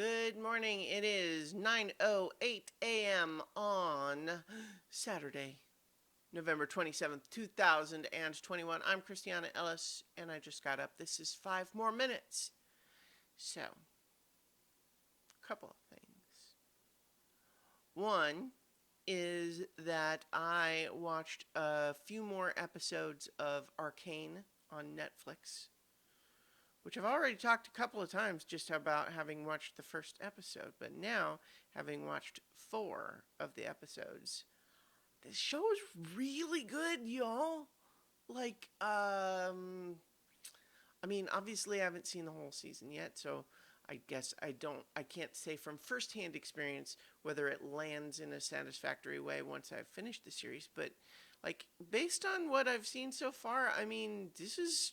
Good morning. It is 9:08 a.m. on Saturday, November 27th, 2021. I'm Christiana Ellis, and I just got up. This is 5 more minutes. So, a couple of things. One is that I watched a few more episodes of Arcane on Netflix, which I've already talked a couple of times just about having watched the first episode, but now having watched 4 of the episodes, this show is really good, y'all. Like, I mean, obviously I haven't seen the whole season yet, so I guess I can't say from firsthand experience whether it lands in a satisfactory way once I've finished the series, but like, based on what I've seen so far, I mean, this is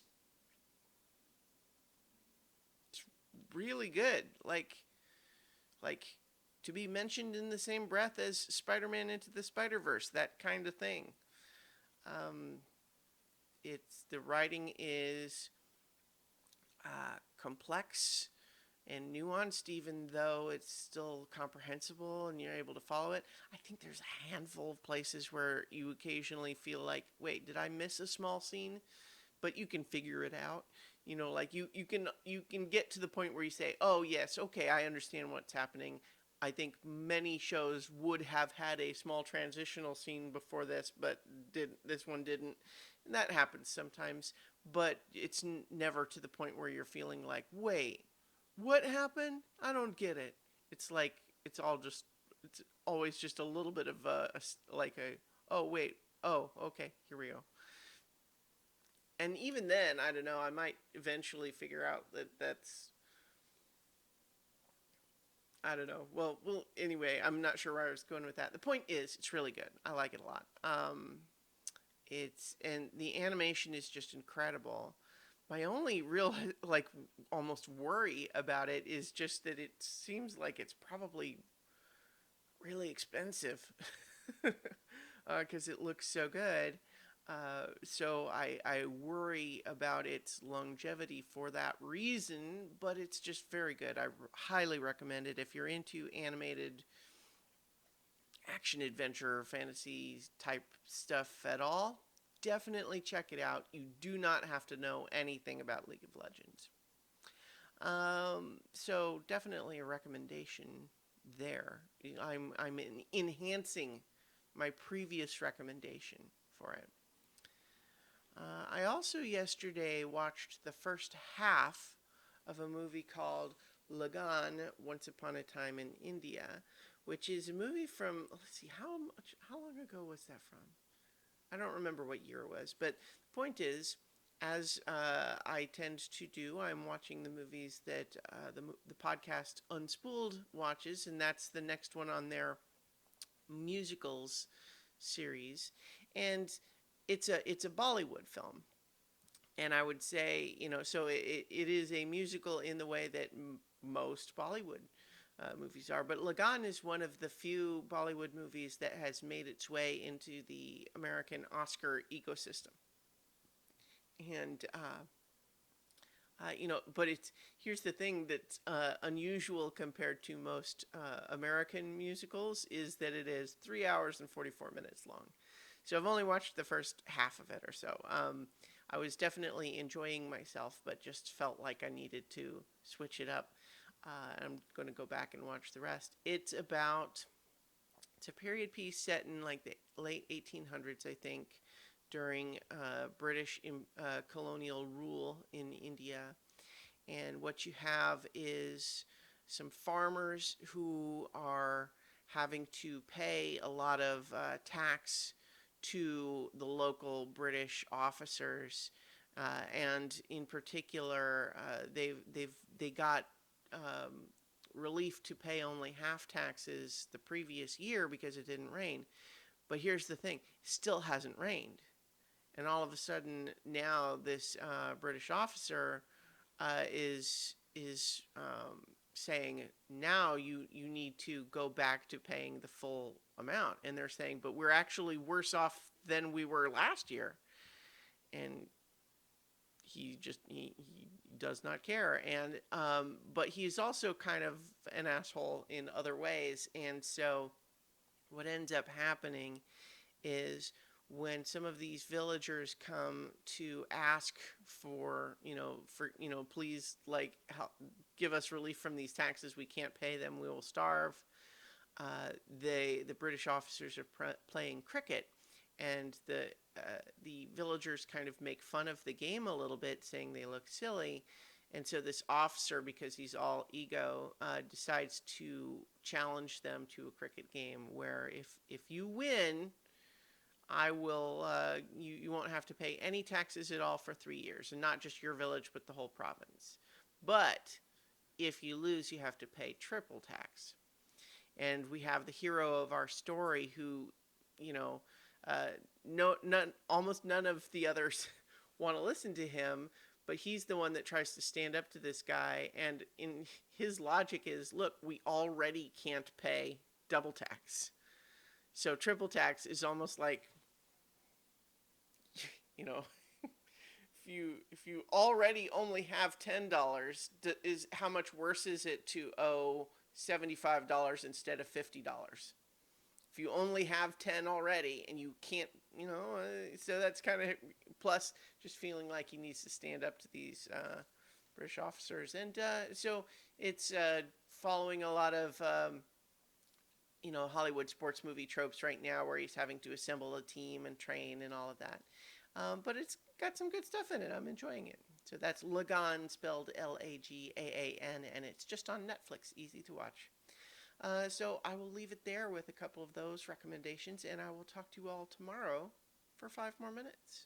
really good. Like to be mentioned in the same breath as Spider-Man Into the Spider-Verse, that kind of thing. Um, it's the writing is complex and nuanced, even though it's still comprehensible and you're able to follow it. I think there's a handful of places where you occasionally feel like, wait, did I miss a small scene? But you can figure it out. Like you can get to the point where you say, oh yes, okay, I understand what's happening. I think many shows would have had a small transitional scene before this, but this one didn't, and that happens sometimes. But it's never to the point where you're feeling like, wait, what happened? I don't get it. It's like it's always just a little bit of like a, oh wait, oh okay, here we go. And even then, I don't know. I might eventually figure out that that's, I don't know. Well. Anyway, I'm not sure where I was going with that. The point is, it's really good. I like it a lot. And the animation is just incredible. My only real like almost worry about it is just that it seems like it's probably really expensive because it looks so good. So I worry about its longevity for that reason, but it's just very good. I highly recommend it if you're into animated action adventure fantasy type stuff at all. Definitely check it out. You do not have to know anything about League of Legends. So definitely a recommendation there. I'm enhancing my previous recommendation for it. I also yesterday watched the first half of a movie called Lagaan, Once Upon a Time in India, which is a movie from, let's see, how long ago was that from? I don't remember what year it was, but the point is, as I tend to do, I'm watching the movies that the podcast Unspooled watches, and that's the next one on their musicals series, and it's a Bollywood film, and I would say, so it is a musical in the way that most Bollywood movies are. But Lagan is one of the few Bollywood movies that has made its way into the American Oscar ecosystem. And but here's the thing that's unusual compared to most American musicals is that it is 3 hours and 44 minutes long. So I've only watched the first half of it or so. I was definitely enjoying myself, but just felt like I needed to switch it up. I'm going to go back and watch the rest. It's a period piece set in like the late 1800s, I think, during British colonial rule in India. And what you have is some farmers who are having to pay a lot of tax to the local British officers, and in particular, they got relief to pay only half taxes the previous year because it didn't rain. But here's the thing: it still hasn't rained, and all of a sudden now this British officer is saying, now you need to go back to paying the full amount, and they're saying, but we're actually worse off than we were last year. And he does not care, and but he's also kind of an asshole in other ways, and so what ends up happening is when some of these villagers come to ask for, please, like, help, give us relief from these taxes, we can't pay them, we will starve. The British officers are playing cricket, and the villagers kind of make fun of the game a little bit, saying they look silly. And so this officer, because he's all ego, decides to challenge them to a cricket game where if you win, I will you won't have to pay any taxes at all for 3 years, and not just your village but the whole province. But if you lose, you have to pay triple tax. And we have the hero of our story who, almost none of the others want to listen to him, but he's the one that tries to stand up to this guy. And in his logic is, look, we already can't pay double tax, so triple tax is almost like, if you already only have $10, is how much worse is it to owe $75 instead of $50? If you only have 10 already and you can't, so that's kind of, plus just feeling like he needs to stand up to these British officers. And so it's following a lot of, Hollywood sports movie tropes right now, where he's having to assemble a team and train and all of that. But it's got some good stuff in it. I'm enjoying it. So that's Lagaan, spelled Lagaan, and it's just on Netflix. Easy to watch. So I will leave it there with a couple of those recommendations, and I will talk to you all tomorrow for 5 more minutes.